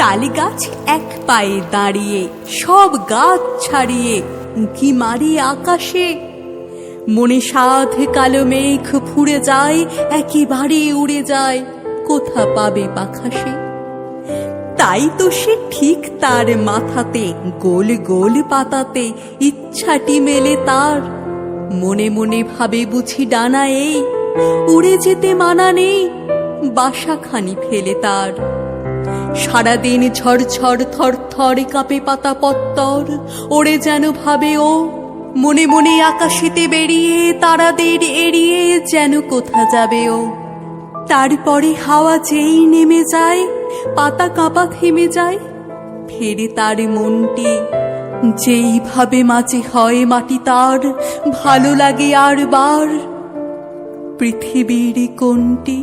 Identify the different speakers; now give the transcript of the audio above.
Speaker 1: তালে গাছ এক পায়ে দাঁড়িয়ে, সব গাছ ছাড়িয়ে উঁকি মারে আকাশে। মনে সাধ কালো মেঘ ফুঁড়ে যায়, একেবারে উড়ে যায়, কোথা পাবে পাখা সে। তাই তো সে ঠিক তার মাথাতে গোল গোল পাতাতে ইচ্ছাটি মেলে তার। মনে মনে ভাবে বুঝি ডানা এই, উড়ে যেতে মানা নেই, বাসাখানি ফেলে তার। সারাদিন ঝড় থর থর কাঁপে পাতা পত্তর, ওড়ে যেন ভাবে ও মনে মনে আকাশেতে বেরিয়ে, তারাদের এড়িয়ে যেন কোথা যাবে ও। তারপরে হাওয়া যেই নেমে যায়, পাতা কাঁপা থেমে যায়, ফেরে তার মনটি যেইভাবে মাঝে হয় মাটি তার, ভালো লাগে আর বার। পৃথিবীর কোনটি